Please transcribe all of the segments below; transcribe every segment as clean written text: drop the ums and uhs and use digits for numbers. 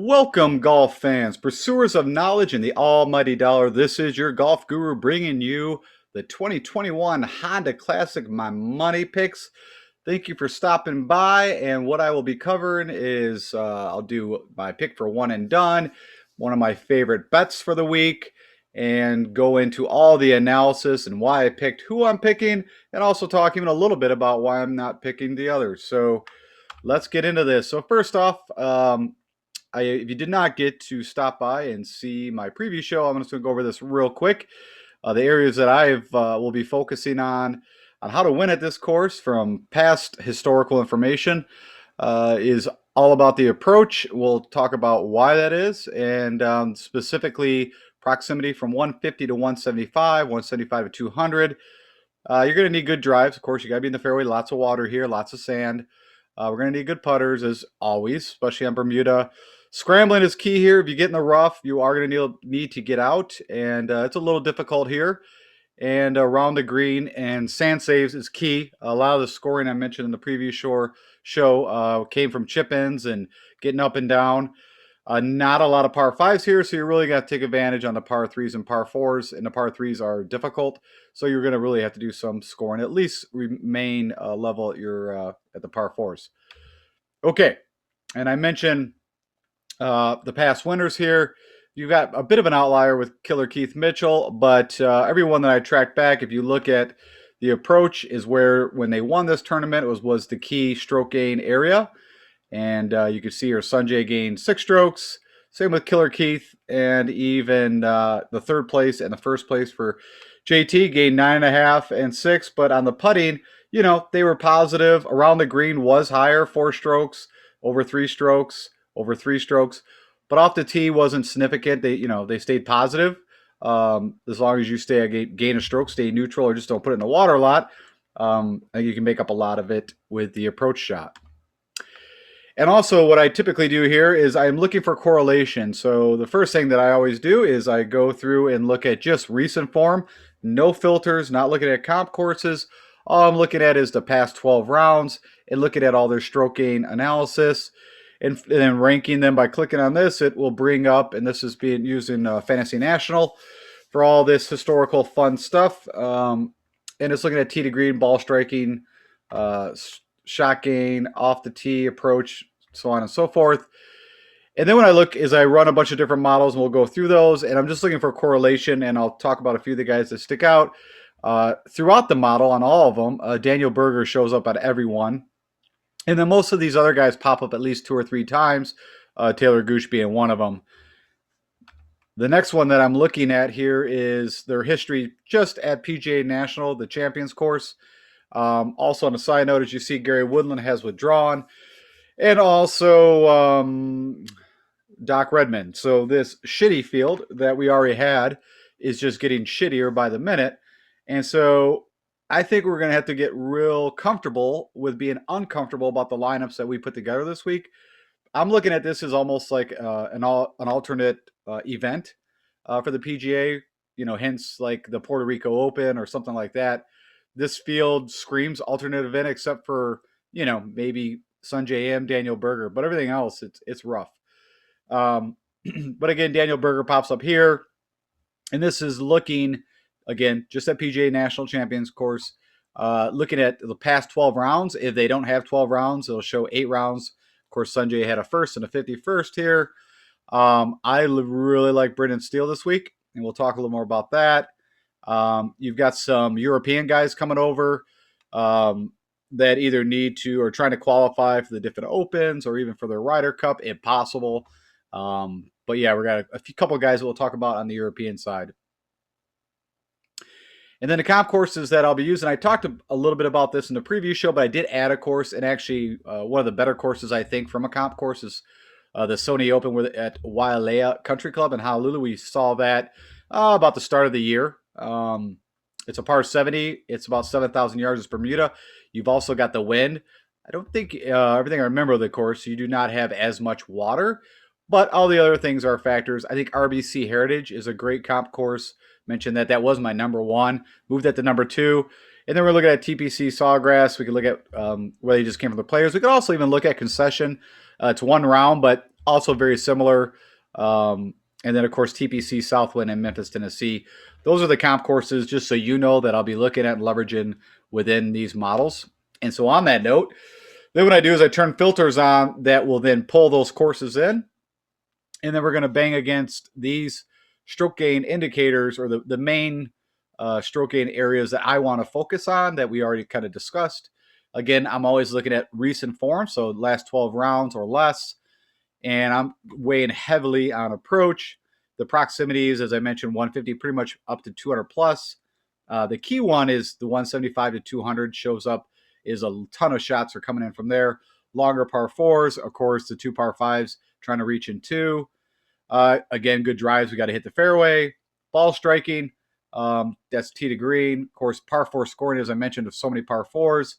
Welcome, golf fans, pursuers of knowledge and the almighty dollar. This is your golf guru bringing you the 2021 Honda Classic My Money Picks. Thank you for stopping by. And what I will be covering is I'll do my pick for one and done, one of my favorite bets for the week, and go into all the analysis and why I picked who I'm picking, and also talk even a little bit about why I'm not picking the others. So let's get into this. So first off, if you did not get to stop by and see my preview show, I'm just going to go over this real quick. The areas that I've will be focusing on how to win at this course from past historical information is all about the approach. We'll talk about why that is, and specifically proximity from 150 to 175, 175 to 200. You're going to need good drives. Of course, you got to be in the fairway. Lots of water here, lots of sand. We're going to need good putters as always, especially on Bermuda. Scrambling is key here. If you get in the rough, you are going to need to get out, and it's a little difficult here. And around the green, and sand saves is key. A lot of the scoring I mentioned in the previous show came from chip-ins and getting up and down. Not a lot of par fives here, so you're really got to take advantage on the par threes and par fours, and the par threes are difficult, so you're going to really have to do some scoring, at least remain level at your at the par fours. Okay, and I mentioned the past winners here. You've got a bit of an outlier with Killer Keith Mitchell, but everyone that I tracked back, if you look at the approach, is where when they won this tournament was the key stroke gain area. And you can see here Sanjay gained 6 strokes. Same with Killer Keith, and even the third place and the first place for JT gained 9.5 and 6. But on the putting, you know, they were positive. Around the green was higher, 4 strokes, over 3 strokes, over 3 strokes. But off the tee wasn't significant. They stayed positive. As long as you stay gain a stroke, stay neutral, or just don't put it in the water a lot, you can make up a lot of it with the approach shot. And also what I typically do here is I'm looking for correlation. So the first thing that I always do is I go through and look at just recent form, no filters, not looking at comp courses. All I'm looking at is the past 12 rounds and looking at all their stroke gain analysis, and then ranking them by clicking on this. It will bring up, and this is being used in Fantasy National for all this historical fun stuff. And it's looking at tee to green, ball striking, shot gain, off the tee, approach, so on and so forth. And then when I look is I run a bunch of different models, and we'll go through those, and I'm just looking for correlation, and I'll talk about a few of the guys that stick out. Throughout the model, on all of them, Daniel Berger shows up at every one. And then most of these other guys pop up at least 2 or 3 times, Taylor Gooch being one of them. The next one that I'm looking at here is their history just at PGA National, the Champions Course. Also on a side note, as you see, Gary Woodland has withdrawn, and also Doc Redmond. So this shitty field that we already had is just getting shittier by the minute. And so I think we're going to have to get real comfortable with being uncomfortable about the lineups that we put together this week. I'm looking at this as almost like an alternate event for the PGA, hence like the Puerto Rico Open or something like that. This field screams alternate event, except for, maybe Sanjay M, Daniel Berger, but everything else, it's rough. But again, Daniel Berger pops up here, and this is looking, again, just at PGA National Champions Course, looking at the past 12 rounds. If they don't have 12 rounds, it'll show 8 rounds. Of course, Sanjay had a first and a 51st here. I really like Brendan Steele this week, and we'll talk a little more about that. You've got some European guys coming over that either need to or trying to qualify for the different Opens or even for the Ryder Cup, if possible. But yeah, we got a couple of guys that we'll talk about on the European side. And then the comp courses that I'll be using, I talked a little bit about this in the preview show, but I did add a course, and actually one of the better courses I think from a comp course is the Sony Open at Wailea Country Club in Honolulu. We saw that about the start of the year. It's a par 70. It's about 7,000 yards. It's Bermuda. You've also got the wind. I don't think everything I remember of the course, you do not have as much water, but all the other things are factors. I think RBC Heritage is a great comp course. Mentioned that was my number 1. Moved that to number 2. And then we're looking at TPC Sawgrass. We could look at where they just came from the players. We could also even look at concession. It's 1 round, but also very similar. And then, of course, TPC, Southwind, and Memphis, Tennessee. Those are the comp courses, just so you know, that I'll be looking at and leveraging within these models. And so on that note, then what I do is I turn filters on that will then pull those courses in. And then we're going to bang against these stroke gain indicators, or the main stroke gain areas that I want to focus on that we already kind of discussed. Again, I'm always looking at recent form, so last 12 rounds or less. And I'm weighing heavily on approach. The proximities, as I mentioned, 150 pretty much up to 200 plus. The key one is the 175 to 200 shows up, is a ton of shots are coming in from there. Longer par fours, of course, the 2 par fives trying to reach in 2. Again, good drives. We got to hit the fairway. Ball striking, that's tee to green. Of course, par 4 scoring, as I mentioned, of so many par 4s.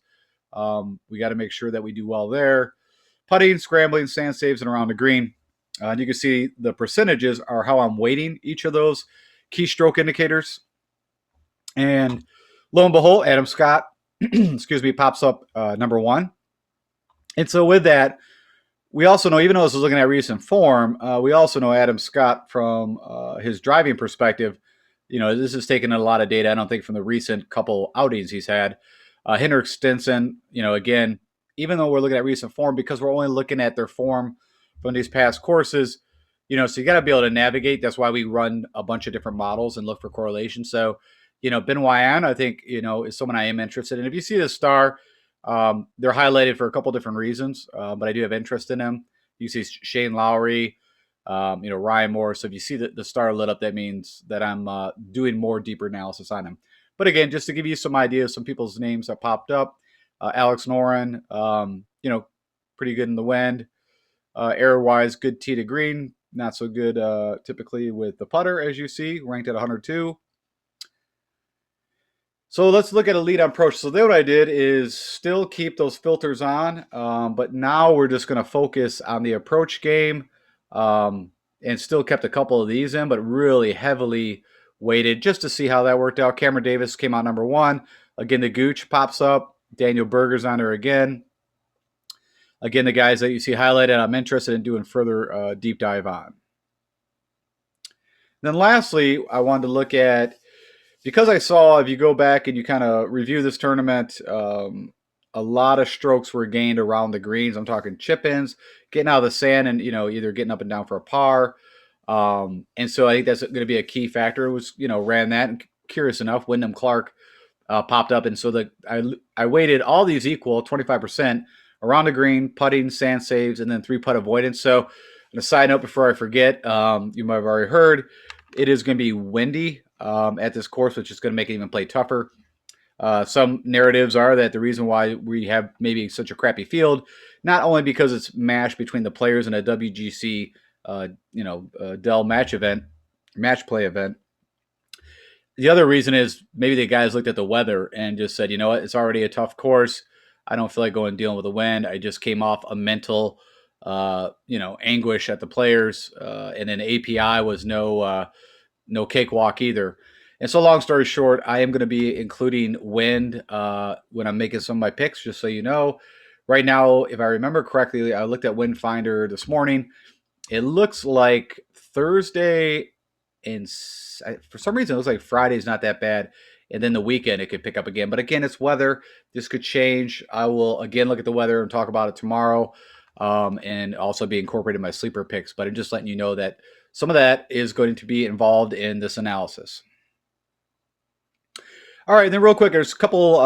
We got to make sure that we do well there. Putting, scrambling, sand saves, and around the green. And you can see the percentages are how I'm weighting each of those key stroke indicators. And lo and behold, Adam Scott, excuse me, pops up number 1. And so with that, we also know, even though this is looking at recent form, we also know Adam Scott from his driving perspective. You know, this is taking a lot of data, I don't think, from the recent couple outings he's had. Henrik Stenson, you know, again, even though we're looking at recent form, because we're only looking at their form from these past courses, you know, so you got to be able to navigate. That's why we run a bunch of different models and look for correlation. So, you know, Ben Wyan, I think, you know, is someone I am interested in. If you see the star, they're highlighted for a couple different reasons, but I do have interest in them. You see Shane Lowry, you know, Ryan Moore. So if you see the star lit up, that means that I'm doing more deeper analysis on him. But again, just to give you some ideas, some people's names that popped up. Alex Noren, you know, pretty good in the wind. Error-wise, good tee to green. Not so good typically with the putter, as you see, ranked at 102. So let's look at a lead on approach. So then what I did is still keep those filters on, but now we're just going to focus on the approach game, and still kept a couple of these in, but really heavily weighted just to see how that worked out. Cameron Davis came out number 1. Again, the Gooch pops up. Daniel Berger's on there again. Again, the guys that you see highlighted, I'm interested in doing further deep dive on. Then lastly, I wanted to look at, because I saw, if you go back and you kind of review this tournament, a lot of strokes were gained around the greens. I'm talking chip-ins, getting out of the sand and, you know, either getting up and down for a par. And so I think that's going to be a key factor. It was, you know, ran that. And curious enough, Wyndham Clark popped up. And so I weighted all these equal, 25%, around the green, putting, sand saves, and then 3-putt avoidance. So on a side note, before I forget, you might have already heard, it is going to be windy at this course, which is going to make it even play tougher. Some narratives are that the reason why we have maybe such a crappy field, not only because it's mashed between the players in a WGC, Dell match play event. The other reason is maybe the guys looked at the weather and just said, you know what, it's already a tough course. I don't feel like going and dealing with the wind. I just came off a mental, anguish at the players, and then API was no cakewalk either. And so, long story short, I am going to be including wind when I'm making some of my picks, just so you know. Right now, if I remember correctly, I looked at Wind Finder this morning. It looks like Thursday and for some reason, it looks like Friday's not that bad. And then the weekend, it could pick up again. But again, it's weather. This could change. I will, again, look at the weather and talk about it tomorrow, and also be incorporated in my sleeper picks. But I'm just letting you know that some of that is going to be involved in this analysis. All right, and then real quick, there's a couple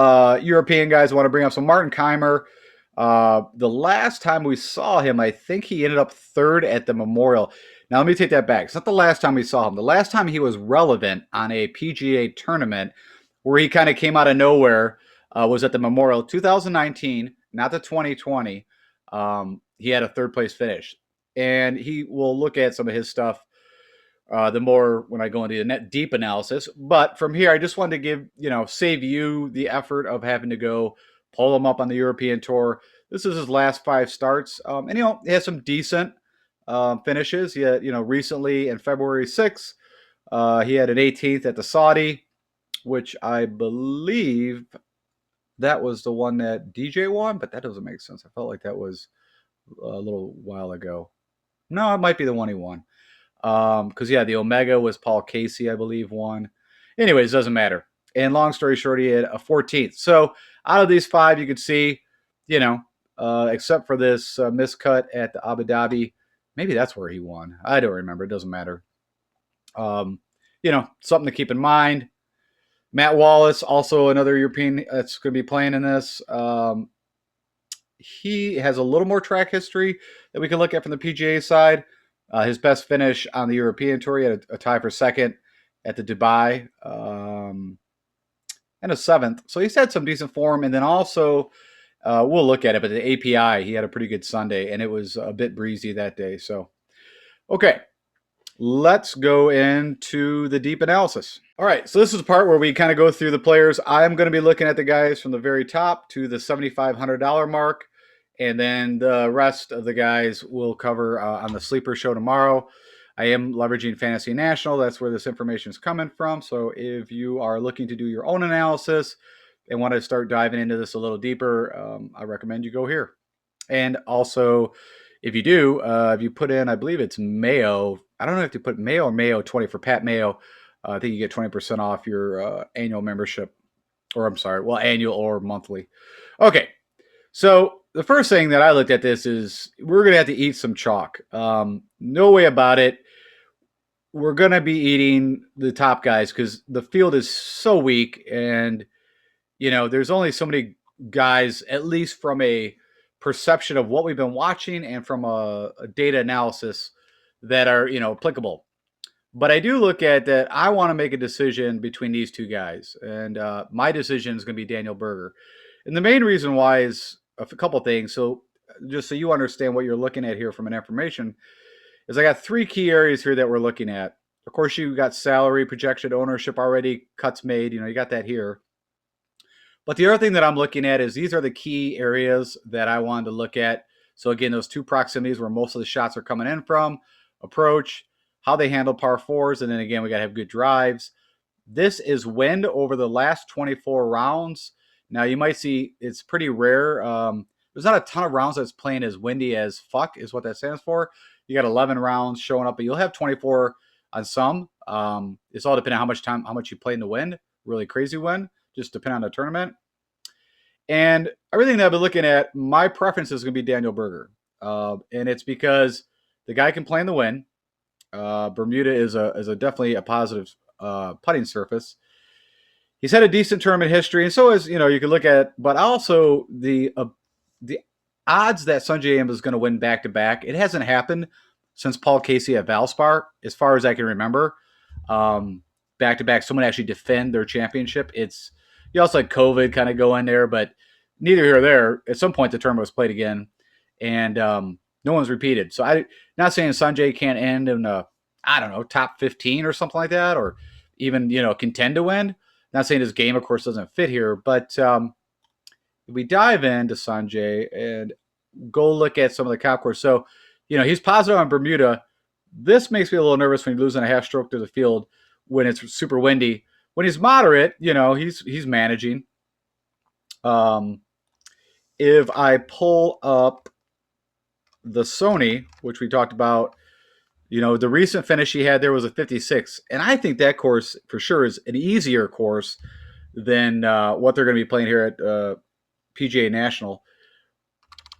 European guys I want to bring up. So Martin Keimer, the last time we saw him, I think he ended up 3rd at the Memorial. Now, let me take that back. It's not the last time we saw him. The last time he was relevant on a PGA tournament where he kind of came out of nowhere was at the Memorial 2019, not the 2020. He had a 3rd place finish. And he will look at some of his stuff the more when I go into the deep analysis. But from here, I just wanted to save you the effort of having to go pull him up on the European Tour. This is his last 5 starts. And, he has some decent finishes. He had, recently in February 6th, he had an 18th at the Saudi, which I believe that was the one that DJ won, but that doesn't make sense. I felt like that was a little while ago. No, it might be the one he won. Because yeah, the Omega was Paul Casey, I believe, won. Anyways, doesn't matter. And long story short, he had a 14th. So out of these 5, you could see, you know, except for this miscut at the Abu Dhabi, maybe that's where he won. I don't remember. It doesn't matter. Um, something to keep in mind. Matt Wallace, also another European that's going to be playing in this. He has a little more track history that we can look at from the PGA side. His best finish on the European Tour, he had a tie for second at the Dubai, and a 7th. So he's had some decent form. And then also, we'll look at it, but the API, he had a pretty good Sunday, and it was a bit breezy that day. So, okay, let's go into the deep analysis. All right, so this is the part where we kind of go through the players. I'm going to be looking at the guys from the very top to the $7,500 mark, and then the rest of the guys we'll cover on the Sleeper Show tomorrow. I am leveraging Fantasy National. That's where this information is coming from. So if you are looking to do your own analysis and want to start diving into this a little deeper, I recommend you go here. And also, if you do, if you put in, I believe it's Mayo. I don't know if you put Mayo or Mayo 20 for Pat Mayo. I think you get 20% off your annual membership. Or I'm sorry, well, annual or monthly. Okay, so the first thing that I looked at this is we're going to have to eat some chalk. No way about it. We're going to be eating the top guys because the field is so weak. And, there's only so many guys, at least from a perception of what we've been watching and from a data analysis that are, applicable. But I do look at that. I want to make a decision between these 2 guys. And my decision is going to be Daniel Berger. And the main reason why is a couple things. So just so you understand what you're looking at here from an information is I got 3 key areas here that we're looking at. Of course, you got salary, projection, ownership already, cuts made. You got that here. But the other thing that I'm looking at is these are the key areas that I wanted to look at. So again, those 2 proximities where most of the shots are coming in from, approach, how they handle par 4s, and then again, we got to have good drives. This is wind over the last 24 rounds. Now, you might see it's pretty rare. There's not a ton of rounds that's playing as windy as fuck is what that stands for. You got 11 rounds showing up, but you'll have 24 on some. It's all depending on how much you play in the wind. Really crazy wind, just depending on the tournament. And everything that I've been looking at, my preference is going to be Daniel Berger. And it's because the guy can play in the wind. Bermuda is a definitely a positive putting surface. He's had a decent tournament history, and so is you can look at. But also the odds that Sungjae Im is going to win back to back. It hasn't happened since Paul Casey at Valspar, as far as I can remember. Back to back, someone actually defend their championship. You also had COVID kind of go in there, but neither here or there. At some point, the tournament was played again, and no one's repeated. So I'm not saying Sanjay can't end in top 15 or something like that, or even contend to win. Not saying his game, of course, doesn't fit here, but if we dive into Sanjay and go look at some of the comp course, so he's positive on Bermuda. This makes me a little nervous when he's losing a half stroke to the field when it's super windy. When he's moderate, he's managing. If I pull up the Sony, which we talked about, the recent finish he had there was a 56. And I think that course for sure is an easier course than what they're going to be playing here at PGA National.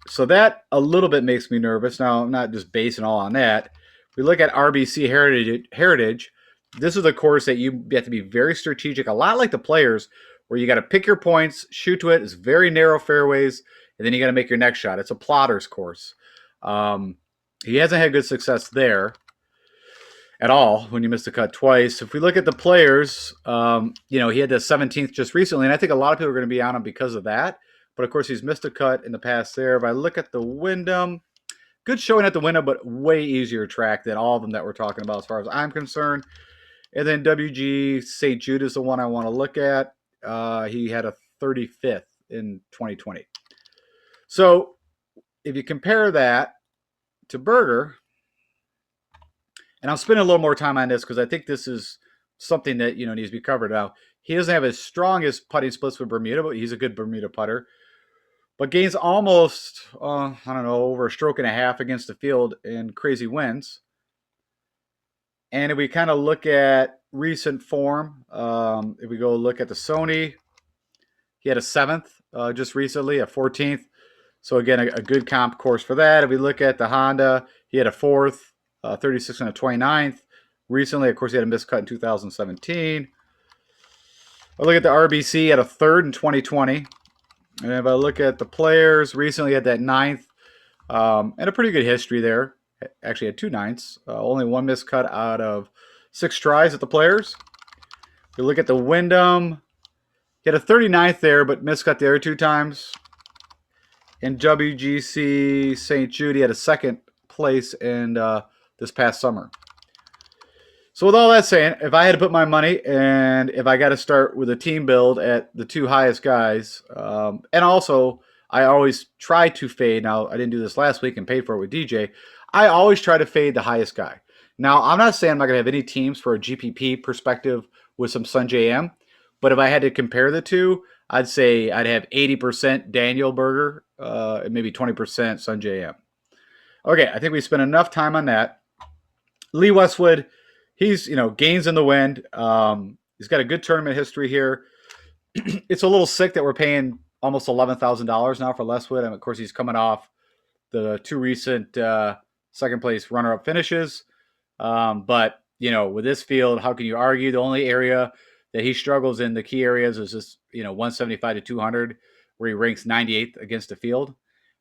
So that a little bit makes me nervous. Now, I'm not just basing all on that. We look at RBC Heritage. This is a course that you have to be very strategic, a lot like the Players, where you got to pick your points, shoot to it. It's very narrow fairways, and then you got to make your next shot. It's a plotter's course. He hasn't had good success there at all when you missed the cut twice. If we look at the Players, he had the 17th just recently, and I think a lot of people are going to be on him because of that. But, of course, he's missed a cut in the past there. If I look at the Wyndham, good showing at the Wyndham, but way easier track than all of them that we're talking about as far as I'm concerned. And then WG St. Jude is the one I want to look at. He had a 35th in 2020. So if you compare that to Berger, and I'm spending a little more time on this because I think this is something that needs to be covered. Now, he doesn't have as strong as putting splits with Bermuda, but he's a good Bermuda putter. but gains almost, I don't know, over a stroke and a half against the field in crazy wins. And if we kind of look at recent form, if we go look at the Sony, he had a 7th just recently, a 14th. So again, a good comp course for that. If we look at the Honda, he had a 4th, 36 and a 29th. Recently, of course, he had a miscut in 2017. I look at the RBC, he had a 3rd in 2020. And if I look at the players, recently had that 9th, and a pretty good history there. Actually had 2 9ths. Only 1 miscut out of 6 tries at the players. If we look at the Wyndham, he had a 39th there, but miscut the other 2 times. In WGC St. Jude, he had a 2nd place in this past summer. So with all that saying, if I had to put my money, and if I got to start with a team build at the 2 highest guys, and also I always try to fade. Now, I didn't do this last week and paid for it with DJ. I always try to fade the highest guy. Now, I'm not saying I'm not going to have any teams for a GPP perspective with some Sun JM, but if I had to compare the two, I'd say I'd have 80% Daniel Berger and maybe 20% Sun JM. Okay, I think we spent enough time on that. Lee Westwood, he's, gains in the wind. He's got a good tournament history here. It's a little sick that we're paying almost $11,000 now for Westwood. And of course, he's coming off the 2 recent second place runner-up finishes. But, with this field, how can you argue? The only area that he struggles in, the key areas, is this, 175 to 200, where he ranks 98th against the field.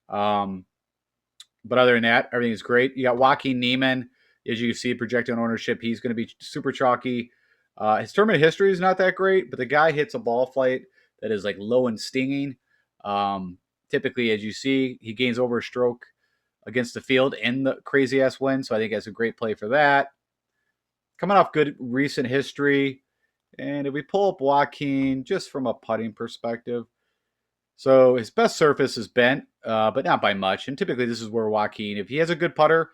But other than that, everything is great. You got Joaquin Niemann, as you can see, projected on ownership. He's going to be super chalky. His tournament history is not that great, but the guy hits a ball flight that is like low and stinging. Typically, as you see, he gains over a stroke against the field in the crazy ass win. So I think that's a great play for that. Coming off good recent history. And if we pull up Joaquin just from a putting perspective, so his best surface is bent, but not by much. And typically this is where Joaquin, if he has a good putter,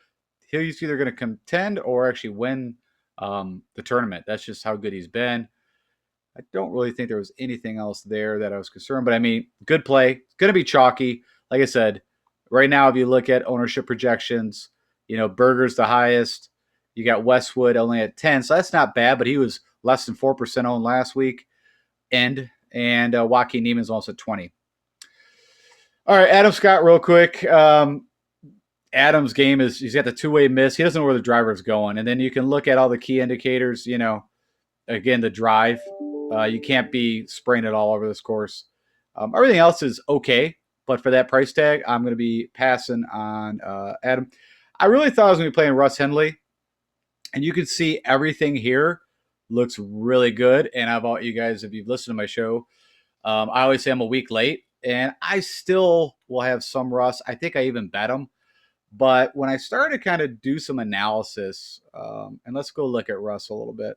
he's either going to contend or actually win the tournament. That's just how good he's been. I don't really think there was anything else there that I was concerned. But, I mean, good play. It's going to be chalky. Like I said, right now if you look at ownership projections, Berger's the highest. You got Westwood only at 10. So that's not bad, but he was less than 4% owned last week. And Joaquin Niemann's also at 20. All right, Adam Scott, real quick. Adam's game is he's got the 2-way miss. He doesn't know where the driver's going. And then you can look at all the key indicators, again, the drive. You can't be spraying it all over this course. Everything else is okay, but for that price tag, I'm going to be passing on Adam. I really thought I was going to be playing Russ Henley, and you can see everything here looks really good. And I've you guys, if you've listened to my show, I always say I'm a week late, and I still will have some Russ. I think I even bet him. But when I started to kind of do some analysis, and let's go look at Russ a little bit.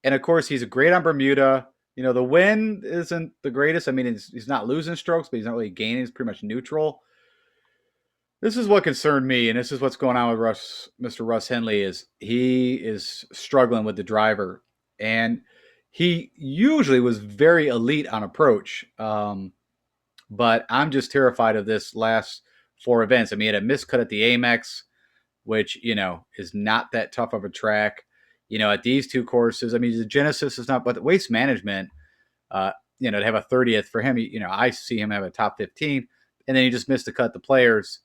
And, of course, he's great on Bermuda. The win isn't the greatest. I mean, he's not losing strokes, but he's not really gaining. He's pretty much neutral. This is what concerned me, and this is what's going on with Mr. Russ Henley, is he is struggling with the driver. And he usually was very elite on approach. But I'm just terrified of this last 4 events. I mean, he had a miscut at the Amex, which, is not that tough of a track. At these 2 courses, I mean, the Genesis is not, but the Waste Management, to have a 30th for him, I see him have a top 15, and then he just missed the cut the players.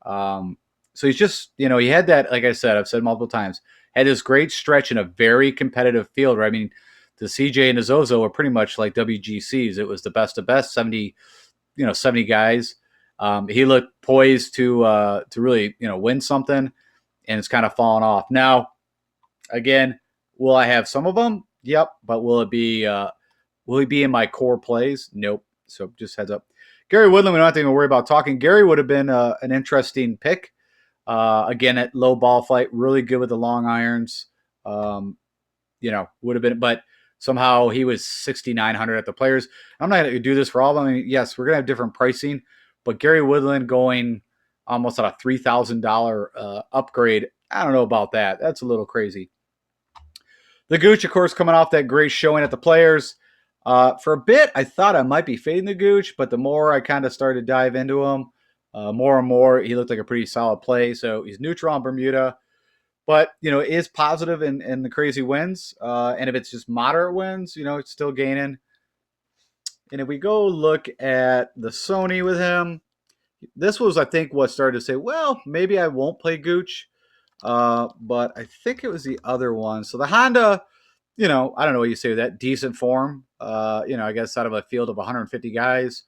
So he's just, he had that, like I said, I've said multiple times, had this great stretch in a very competitive field, right? I mean, the CJ and the Zozo were pretty much like WGCs. It was the best of best, 70 guys. He looked poised to really, win something, and it's kind of fallen off. Now, again, will I have some of them? Yep. But will he be in my core plays? Nope. So just heads up. Gary Woodland, we don't have to even worry about talking. Gary would have been an interesting pick. Again, at low ball flight, really good with the long irons. Would have been, but somehow he was 6,900 at the players. I'm not going to do this for all of them. I mean, yes, we're going to have different pricing, but Gary Woodland going almost at a $3,000 upgrade. I don't know about that. That's a little crazy. The Gooch, of course, coming off that great showing at the players. For a bit, I thought I might be fading the Gooch, but the more I kind of started to dive into him, more and more, he looked like a pretty solid play. So he's neutral on Bermuda, but is positive in the crazy wins. And if it's just moderate wins, it's still gaining. And if we go look at the Sony with him, this was, I think, what started to say, well, maybe I won't play Gooch. But I think it was the other one. So the Honda, I don't know what you say with that, decent form. I guess out of a field of 150 guys,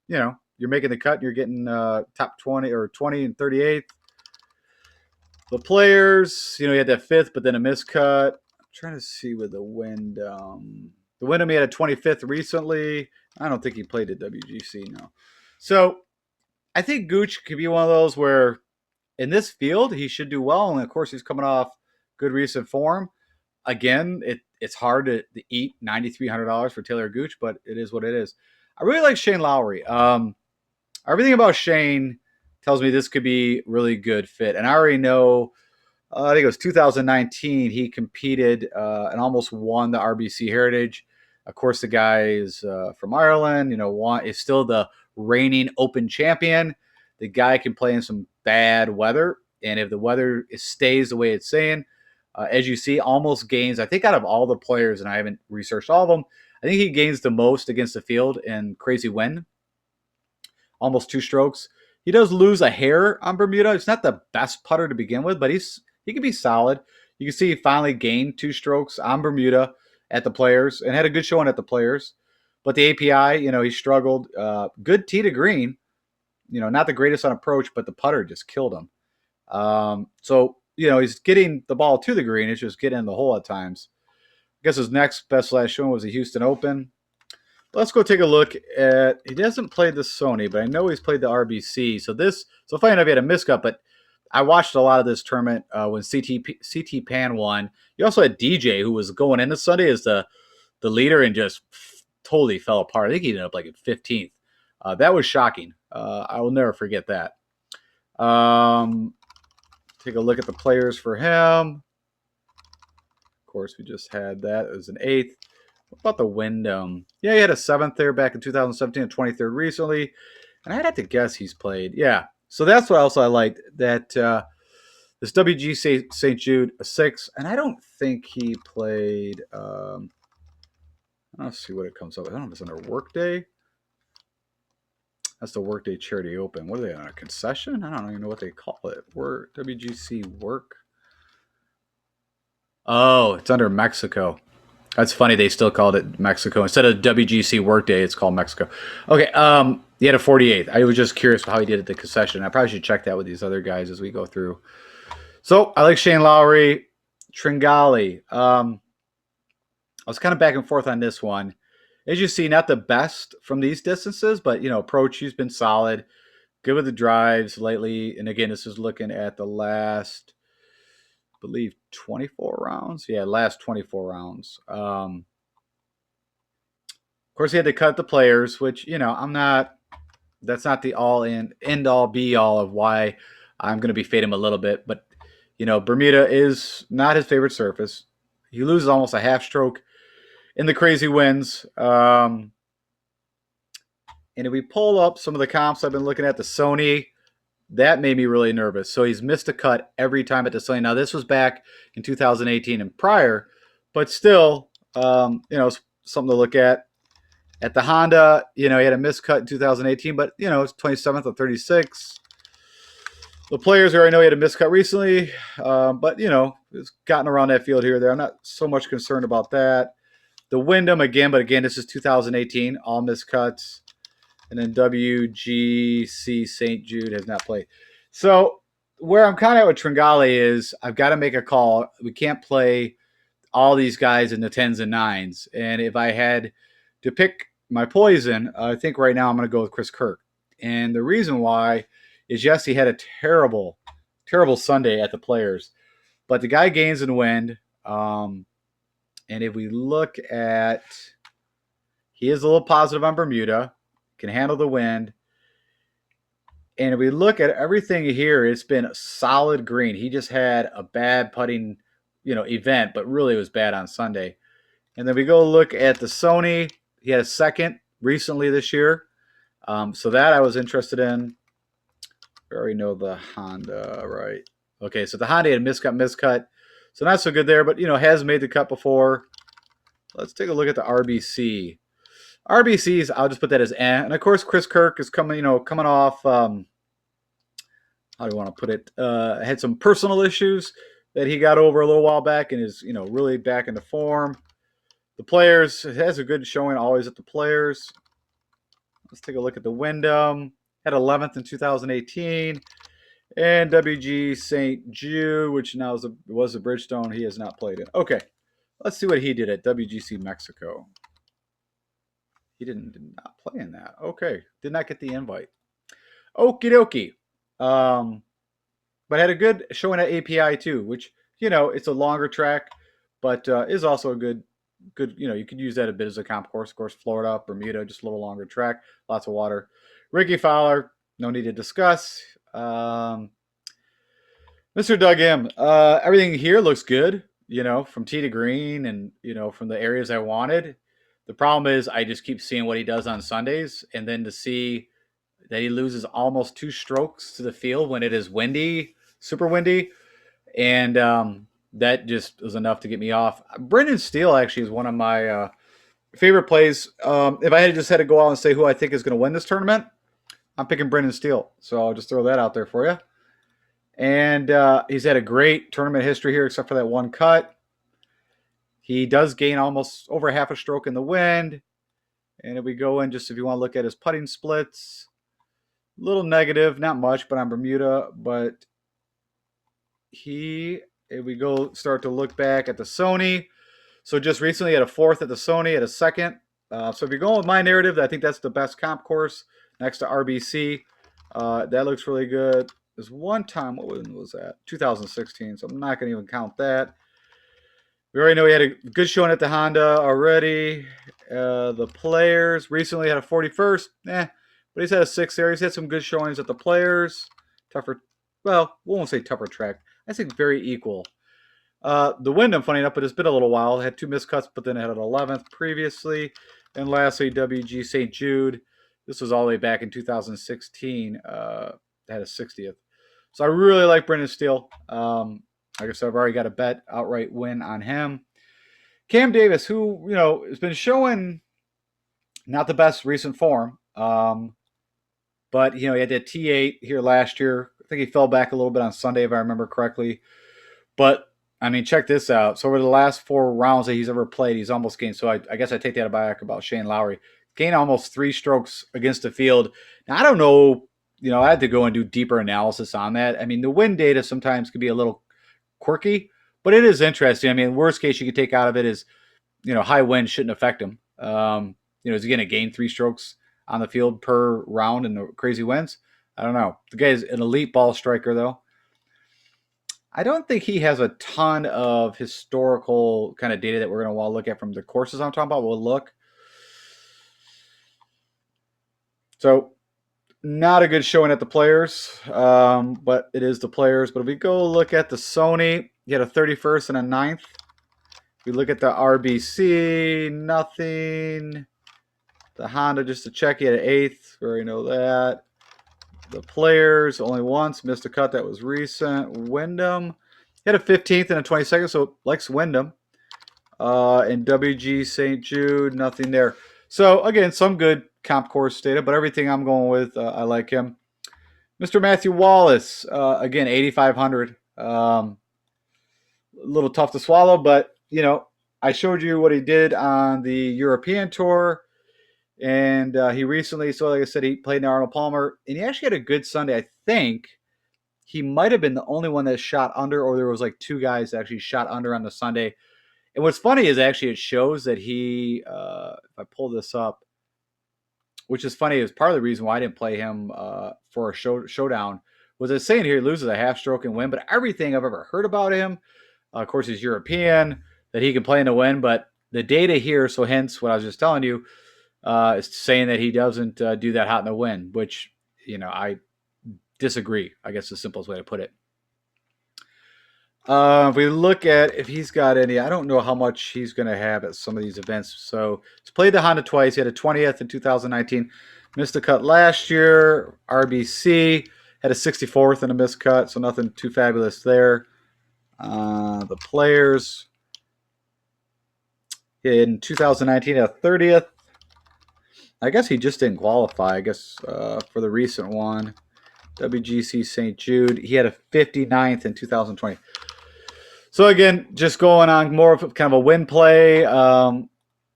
you're making the cut and you're getting top 20 or 20 and 38th. The players, he had that fifth, but then a miscut. I'm trying to see with the Wyndham. The Wyndham, he had a 25th recently. I don't think he played at WGC, no. So I think Gooch could be one of those where in this field he should do well. And of course, he's coming off good recent form. Again, it's hard to eat $9,300 for Taylor Gooch, but it is what it is. I really like Shane Lowry. Everything about Shane tells me this could be really good fit. And I already know, I think it was 2019, he competed and almost won the RBC Heritage. Of course, the guy is from Ireland, is still the reigning Open champion. The guy can play in some bad weather. And if the weather stays the way it's saying, as you see, almost gains, I think out of all the players, and I haven't researched all of them, I think he gains the most against the field in crazy wind. Almost 2 strokes. He does lose a hair on Bermuda. It's not the best putter to begin with, but he can be solid. You can see he finally gained 2 strokes on Bermuda at the Players and had a good showing at the Players. But the API, he struggled. Good tee to green. Not the greatest on approach, but the putter just killed him. So he's getting the ball to the green. It's just getting in the hole at times. I guess his next best last showing was the Houston Open. Let's go take a look at, he hasn't played the Sony, but I know he's played the RBC. So funny enough, he had a miscut, but I watched a lot of this tournament when CT Pan won. You also had DJ, who was going into Sunday as the leader and just totally fell apart. I think he ended up like at 15th. That was shocking. I will never forget that. Take a look at the players for him. Of course, we just had that as an 8th. What about the Wyndham? Yeah, he had a 7th there back in 2017 and 23rd recently. And I'd have to guess he's played. Yeah. So that's what else I liked. That this WG St. Jude, a 6. And I don't think he played. Let's see what it comes up. I don't know if it's under Workday. That's the Workday Charity Open. What are they on, a concession? I don't even know what they call it. WGC Work. Oh, it's under Mexico. That's funny. They still called it Mexico instead of WGC Workday. It's called Mexico. Okay. He had a 48th. I was just curious how he did at the concession. I probably should check that with these other guys as we go through. So I like Shane Lowry, Tringali. I was kind of back and forth on this one. As you see, not the best from these distances, but approach, he's been solid. Good with the drives lately. And again, this is looking at the last, I believe, 24 rounds. Yeah, last 24 rounds. Of course, he had to cut the players, which, that's not the end all be all of why I'm going to be fading him a little bit. But, Bermuda is not his favorite surface. He loses almost a half stroke in the crazy winds. And if we pull up some of the comps I've been looking at, the Sony, that made me really nervous. So he's missed a cut every time at the Sony. Now, this was back in 2018 and prior, but still, something to look at. At the Honda, he had a miscut in 2018, but, it's 27th or 36. The players already know he had a miscut recently, but, it's gotten around that field here or there. I'm not so much concerned about that. The Wyndham again, but again, this is 2018, all miscuts. And then WGC St. Jude has not played. So where I'm kind of at with Tringali is I've got to make a call. We can't play all these guys in the 10s and 9s. And if I had to pick my poison, I think right now I'm going to go with Chris Kirk. And the reason why is, yes, he had a terrible, terrible Sunday at the Players. But the guy gains in wind. And if we look at, he is a little positive on Bermuda. Can handle the wind. And if we look at everything here, it's been a solid green. He just had a bad putting, event, but really it was bad on Sunday. And then we go look at the Sony. He had a second recently this year. So that I was interested in. We already know the Honda, right? Okay, so the Honda had miscut. So not so good there, but, has made the cut before. Let's take a look at the RBC. RBCs, I'll just put that as and of course Chris Kirk is coming off. How do you want to put it? Had some personal issues that he got over a little while back and is really back into form. The Players has a good showing always at the Players. Let's take a look at the Wyndham. Had 11th in 2018. And WG St. Jude, which now was a Bridgestone, he has not played in. Okay, let's see what he did at WGC Mexico. He did not play in that. Okay, did not get the invite. Okie dokie. But had a good showing at API too, which, it's a longer track, but is also a good, you could use that a bit as a comp course. Of course, Florida, Bermuda, just a little longer track, lots of water. Ricky Fowler, no need to discuss. Mr. Doug M, everything here looks good, from tee to green and, from the areas I wanted. The problem is I just keep seeing what he does on Sundays, and then to see that he loses almost 2 strokes to the field when it is windy, super windy, and that just was enough to get me off. Brendan Steele actually is one of my favorite plays. If I had just had to go out and say who I think is going to win this tournament, I'm picking Brendan Steele. So I'll just throw that out there for you. And he's had a great tournament history here, except for that one cut. He does gain almost over half a stroke in the wind. And if we go in, just if you want to look at his putting splits, a little negative, not much, but on Bermuda. But if we go start to look back at the Sony, so just recently had a 4th at the Sony, at a 2nd. So if you're going with my narrative, I think that's the best comp course next to RBC. That looks really good. There's one time, what was that? 2016, so I'm not going to even count that. We already know he had a good showing at the Honda already. The Players recently had a 41st. But he's had a 6th there. He's had some good showings at the Players. Tougher, well, we won't say tougher track. I think very equal. The Wyndham, funny enough, but it's been a little while. It had 2 miscuts, but then it had an 11th previously. And lastly, WG St. Jude. This was all the way back in 2016. Had a 60th. So I really like Brendan Steele. Like I said, I've already got a bet outright win on him. Cam Davis, who, has been showing not the best recent form. But, he had that T8 here last year. I think he fell back a little bit on Sunday, if I remember correctly. But, check this out. So over the last 4 rounds that he's ever played, he's almost gained. So I guess I take that back about Shane Lowry. Gained almost 3 strokes against the field. Now, I don't know. I had to go and do deeper analysis on that. The wind data sometimes can be a little quirky, but it is interesting. Worst case you could take out of it is, high wind shouldn't affect him. Is he going to gain 3 strokes on the field per round in the crazy winds? I don't know. The guy's an elite ball striker, though. I don't think he has a ton of historical kind of data that we're going to want to look at from the courses I'm talking about. We'll look. So, not a good showing at the Players, but it is the Players. But if we go look at the Sony, he had a 31st and a 9th. If we look at the RBC, nothing. The Honda, just to check, he had an 8th. We already know that. The Players, only once. Missed a cut that was recent. Wyndham, he had a 15th and a 22nd, so likes Wyndham. And WG St. Jude, nothing there. So, again, some good comp course data, but everything I'm going with, I like him. Mr. Matthew Wallace, again, 8,500. A little tough to swallow, but, I showed you what he did on the European Tour, and he recently, so like I said, he played in Arnold Palmer, and he actually had a good Sunday. I think he might have been the only one that shot under, or there was like 2 guys that actually shot under on the Sunday. And what's funny is actually it shows that he, if I pull this up, which is funny, is part of the reason why I didn't play him for a showdown, was it's saying here he loses a half stroke and win, but everything I've ever heard about him, of course he's European, that he can play in the win, but the data here, so hence what I was just telling you, is saying that he doesn't do that hot in the wind, which, I disagree, I guess the simplest way to put it. If we look at if he's got any, I don't know how much he's going to have at some of these events. So he's played the Honda twice. He had a 20th in 2019, missed the cut last year. RBC had a 64th and a missed cut, so nothing too fabulous there. The players in 2019 a 30th. I guess he just didn't qualify. I guess for the recent one, WGC St. Jude, he had a 59th in 2020. So again, just going on more of kind of a win play. And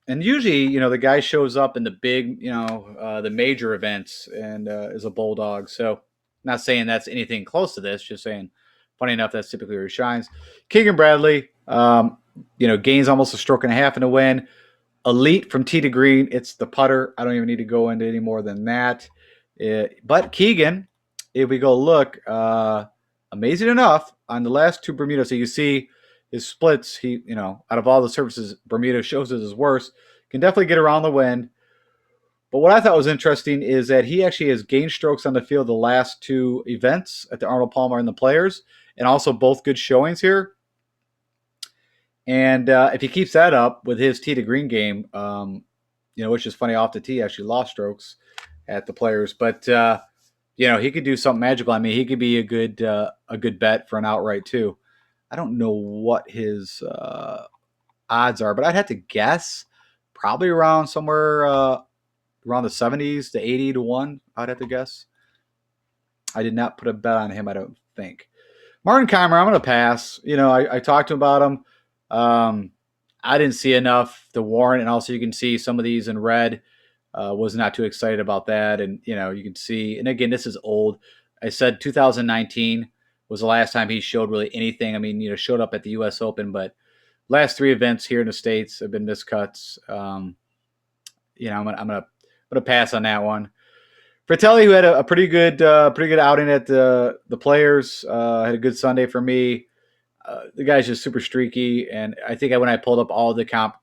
usually, the guy shows up in the big, the major events and is a bulldog. So not saying that's anything close to this, just saying, funny enough, that's typically where he shines. Keegan Bradley, gains almost a stroke and a half in a win. Elite from tee to green. It's the putter. I don't even need to go into any more than that. But Keegan, if we go look, amazing enough, on the last two Bermuda, so you see his splits, he, out of all the surfaces, Bermuda shows it as worst. Can definitely get around the wind. But what I thought was interesting is that he actually has gained strokes on the field the last two events at the Arnold Palmer and the Players, and also both good showings here. And if he keeps that up with his tee to green game, which is funny, off the tee, actually lost strokes at the Players, but he could do something magical. I mean, he could be a good bet for an outright too. I don't know what his odds are, but I'd have to guess probably around somewhere around the 70s to 80 to 1. I'd have to guess. I did not put a bet on him, I don't think. Martin Keimer, I'm going to pass. I talked to him about him. I didn't see enough to warrant, and also you can see some of these in red. Was not too excited about that, and you can see. And again, this is old. I said 2019 was the last time he showed really anything. I mean, showed up at the U.S. Open, but last three events here in the States have been miscuts. I'm gonna pass on that one. Fratelli, who had a pretty good outing at the Players, had a good Sunday for me. The guy's just super streaky, and I think when I pulled up all the comp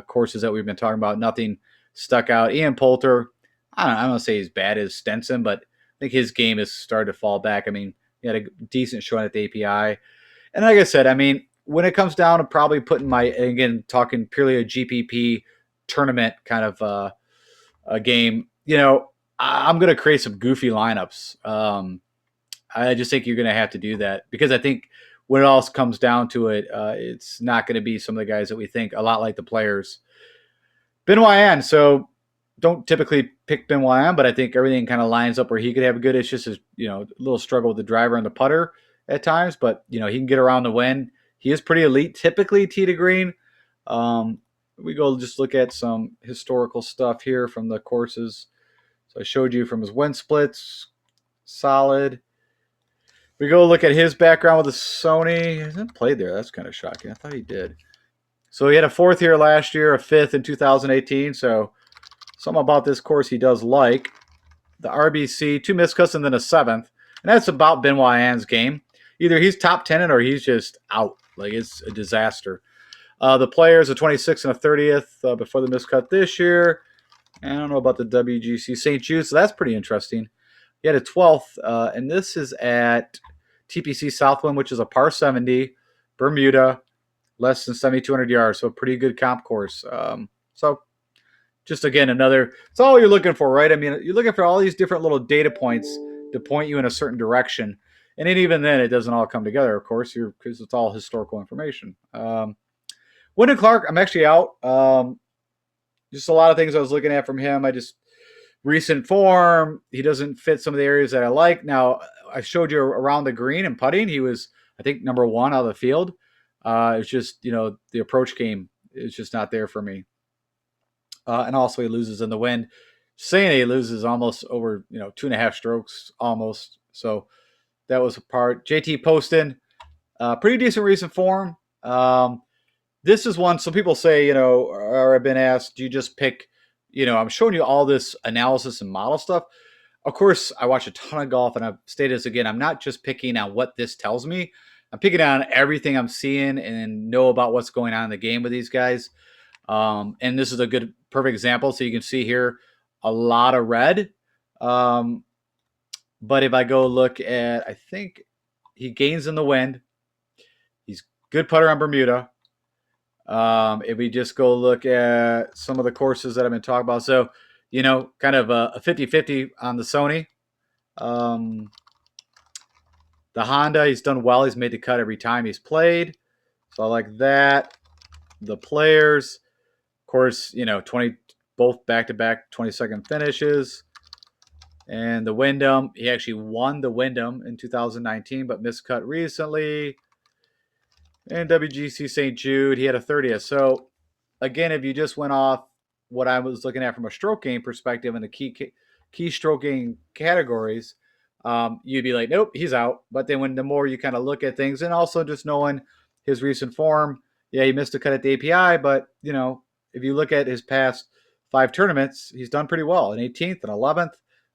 courses that we've been talking about, nothing stuck out. Ian Poulter, I don't say he's bad as Stenson, but I think his game has started to fall back. I mean, he had a decent showing at the API. And like I said, I mean, when it comes down to probably putting again, talking purely a GPP tournament kind of a game, I'm going to create some goofy lineups. I just think you're going to have to do that because I think when it all comes down to it, it's not going to be some of the guys that we think a lot like the Players. Benoit Anne, so don't typically pick Benoit Anne, but I think everything kind of lines up where he could have a good. It's just a little struggle with the driver and the putter at times, but he can get around the wind. He is pretty elite, typically tee to green. We go just look at some historical stuff here from the courses. So I showed you from his wind splits, solid. We go look at his background with the Sony. He hasn't played there. That's kind of shocking. I thought he did. So he had a fourth here last year, a fifth in 2018. So something about this course he does like. The RBC, two miscuts and then a seventh. And that's about Benoit Anne's game. Either he's top 10 or he's just out. Like, it's a disaster. The Players, a 26th and a 30th before the miscut this year. And I don't know about the WGC St. Jude, so that's pretty interesting. He had a 12th, and this is at TPC Southwind, which is a par 70, Bermuda, less than 7,200 yards, so a pretty good comp course. So just, again, it's all you're looking for, right? I mean, you're looking for all these different little data points to point you in a certain direction. And then even then, it doesn't all come together, of course, because it's all historical information. Wyndham Clark, I'm actually out. Just a lot of things I was looking at from him. Recent form, he doesn't fit some of the areas that I like. Now, I showed you around the green and putting. He was, I think, number one out of the field. It's just, the approach game is just not there for me. And also he loses in the wind. Saying he loses almost over, 2.5 strokes almost. So that was a part. JT Poston, pretty decent recent form. This is one, some people say, or I've been asked, do you just pick, I'm showing you all this analysis and model stuff. Of course, I watch a ton of golf, and I've stated this again. I'm not just picking on what this tells me. I'm picking on everything I'm seeing and know about what's going on in the game with these guys. And this is a perfect example. So you can see here a lot of red. But if I go look at, I think he gains in the wind. Good putter on Bermuda. If we just go look at some of the courses that I've been talking about. So, kind of a 50-50 on the Sony. The Honda, he's done well. He's made the cut every time he's played. So I like that. The players, of course, 20, both back-to-back 22nd finishes. And the Wyndham, he actually won the Wyndham in 2019, but miscut recently. And WGC St. Jude, he had a 30th. So, again, if you just went off what I was looking at from a stroke game perspective and the key stroke game categories, you'd be like, nope, he's out. But then when the more you kind of look at things, and also just knowing his recent form, yeah, he missed a cut at the API, but if you look at his past 5 tournaments, he's done pretty well, an 18th, an 11th,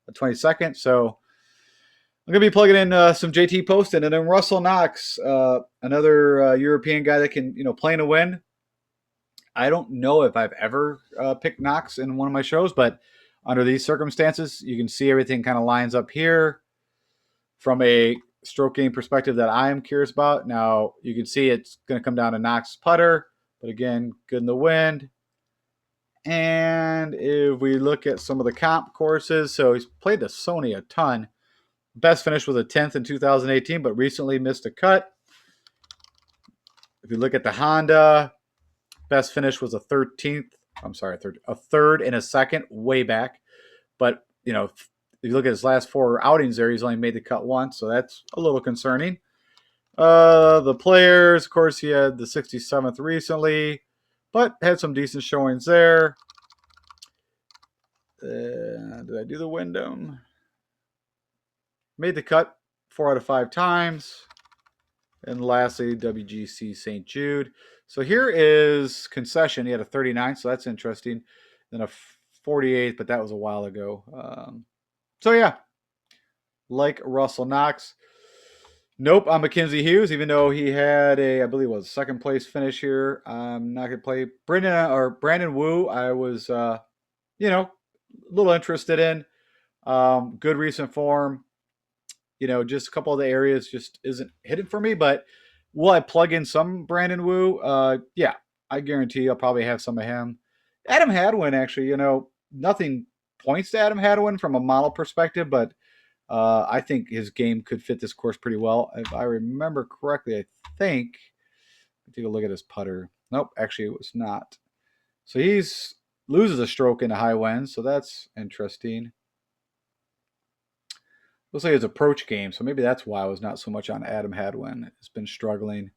a 22nd. So I'm going to be plugging in some JT Poston, and then Russell Knox, another European guy that can, play to win. I don't know if I've ever picked Knox in one of my shows, but under these circumstances, you can see everything kind of lines up here from a stroke game perspective that I am curious about. Now, you can see it's going to come down to Knox's putter, but again, good in the wind. And if we look at some of the comp courses, so he's played the Sony a ton. Best finish was a 10th in 2018, but recently missed a cut. If you look at the Honda, best finish was a 13th. I'm sorry, a third and a second, way back. But, if you look at his last 4 outings there, he's only made the cut once, so that's a little concerning. The players, of course, he had the 67th recently, but had some decent showings there. Did I do the Wyndham? Made the cut 4 out of 5 times. And lastly, WGC St. Jude. So here is concession. He had a 39, so that's interesting. Then a 48, but that was a while ago. So yeah, like Russell Knox. Nope, on Mackenzie Hughes, even though he had I believe it was a 2nd place finish here. I'm not going to play Brandon Wu. I was, a little interested in. Good recent form. Just a couple of the areas just isn't hitting for me, but will I plug in some Brandon Wu? Yeah, I guarantee I'll probably have some of him. Adam Hadwin, actually, nothing points to Adam Hadwin from a model perspective, but I think his game could fit this course pretty well. If I remember correctly, I think, take a look at his putter. Nope, actually it was not. So he's loses a stroke in the high winds, so that's interesting. Looks like his approach game, so maybe that's why I was not so much on Adam Hadwin. It's been struggling.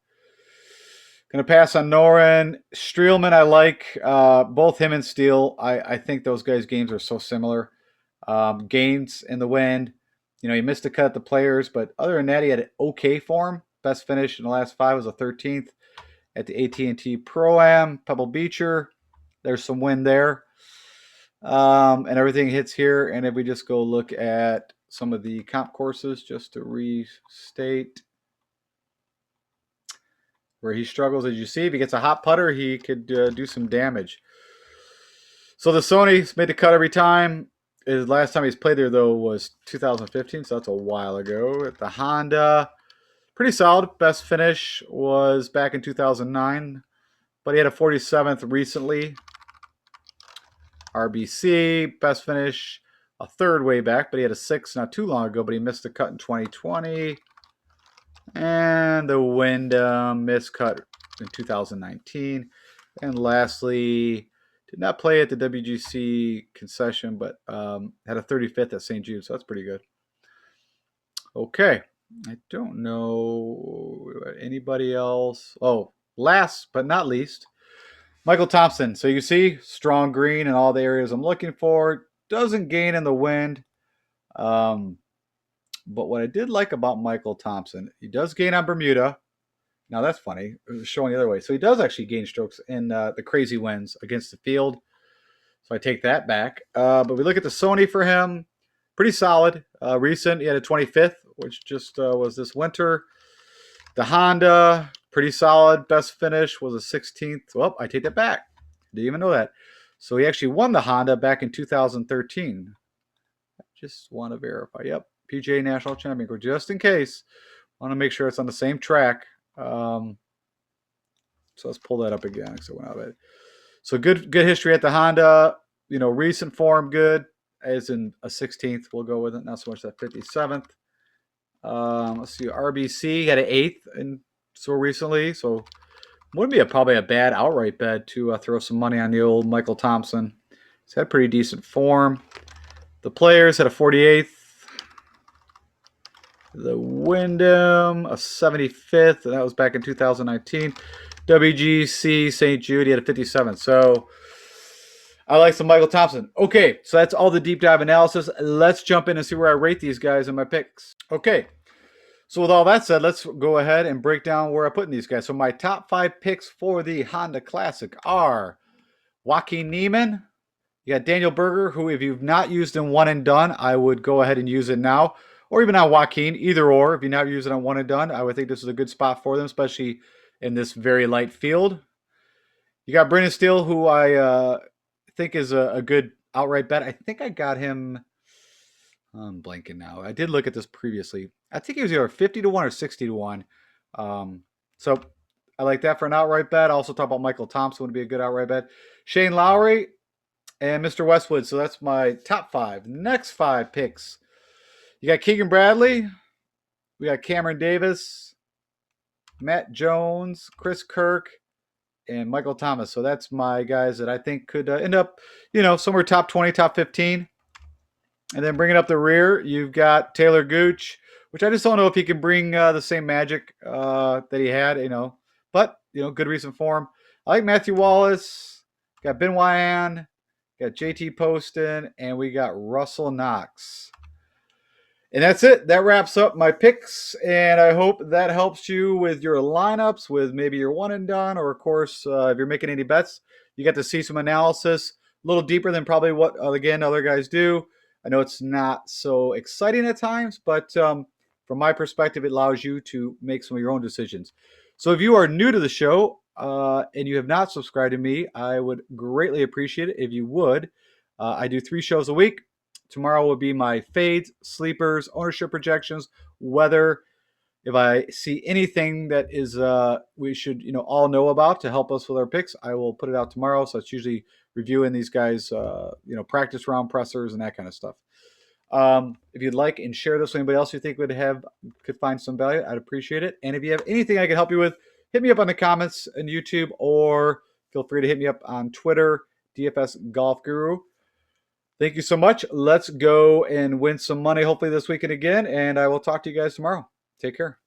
Going to pass on Noren. Streelman, I like. Both him and Steele, I think those guys' games are so similar. Gains in the wind. He missed a cut at the players, but other than that, he had an okay form. Best finish in the last 5 was a 13th at the AT&T Pro-Am. Pebble Beecher, there's some wind there. And everything hits here. And if we just go look at some of the comp courses, just to restate where he struggles, as you see, if he gets a hot putter, he could do some damage. So the Sony's made the cut every time. His last time he's played there, though, was 2015, so that's a while ago. At the Honda, pretty solid. Best finish was back in 2009, but he had a 47th recently. RBC, best finish, a 3rd way back, but he had a 6th not too long ago, but he missed the cut in 2020. And the Wyndham missed cut in 2019. And lastly, did not play at the WGC concession, but had a 35th at St. Jude, so that's pretty good. Okay, I don't know anybody else. Oh, last but not least, Michael Thompson. So you see, strong green in all the areas I'm looking for. Doesn't gain in the wind. But what I did like about Michael Thompson, he does gain on Bermuda. Now that's funny. It was showing the other way. So he does actually gain strokes in the crazy winds against the field. So I take that back. But we look at the Sony for him. Pretty solid. Recent, he had a 25th, which just was this winter. The Honda, pretty solid. Best finish was a 16th. Well, I take that back. Didn't even know that. So he actually won the Honda back in 2013. I just want to verify. Yep, PGA National Champion. Just in case. I want to make sure it's on the same track. So let's pull that up again. So, went out of it. So good history at the Honda. Recent form good, as in a 16th. We'll go with it. Not so much that 57th. Let's see. RBC had an 8th and so recently. So wouldn't be probably a bad outright bet to throw some money on the old Michael Thompson. He's had pretty decent form. The Players had a 48th. The Wyndham, a 75th, and that was back in 2019. WGC St. Jude, he had a 57th. So I like some Michael Thompson. Okay, so that's all the deep dive analysis. Let's jump in and see where I rate these guys in my picks. Okay, so with all that said, let's go ahead and break down where I put in these guys. So my top 5 picks for the Honda Classic are Joaquin Niemann. You got Daniel Berger, who if you've not used in one and done, I would go ahead and use it now. Or even on Joaquin, either or. If you're not using it on one and done, I would think this is a good spot for them, especially in this very light field. You got Brendan Steele, who I think is a good outright bet. I think I got him. I'm blanking now. I did look at this previously. I think he was either 50 to 1 or 60 to 1. So I like that for an outright bet. I also talk about Michael Thompson would be a good outright bet. Shane Lowry and Mr. Westwood. So that's my top 5. Next 5 picks. You got Keegan Bradley. We got Cameron Davis, Matt Jones, Chris Kirk, and Michael Thomas. So that's my guys that I think could end up, somewhere top 20, top 15. And then bringing up the rear, you've got Taylor Gooch, which I just don't know if he can bring the same magic that he had, But, good reason for him. I like Matthew Wallace. Got Ben Wyan. Got JT Poston. And we got Russell Knox. And that's it. That wraps up my picks, and I hope that helps you with your lineups, with maybe your one and done, or of course, if you're making any bets, you get to see some analysis a little deeper than probably what, again, other guys do. I know it's not so exciting at times, but from my perspective, it allows you to make some of your own decisions. So if you are new to the show and you have not subscribed to me, I would greatly appreciate it if you would. I do 3 shows a week. Tomorrow will be my fades, sleepers, ownership projections, weather. If I see anything that is we should all know about to help us with our picks, I will put it out tomorrow. So it's usually reviewing these guys, practice round pressers and that kind of stuff. If you'd like and share this with anybody else you think could find some value, I'd appreciate it. And if you have anything I can help you with, hit me up on the comments on YouTube, or feel free to hit me up on Twitter, DFS Golf Guru. Thank you so much. Let's go and win some money, hopefully this weekend again, and I will talk to you guys tomorrow. Take care.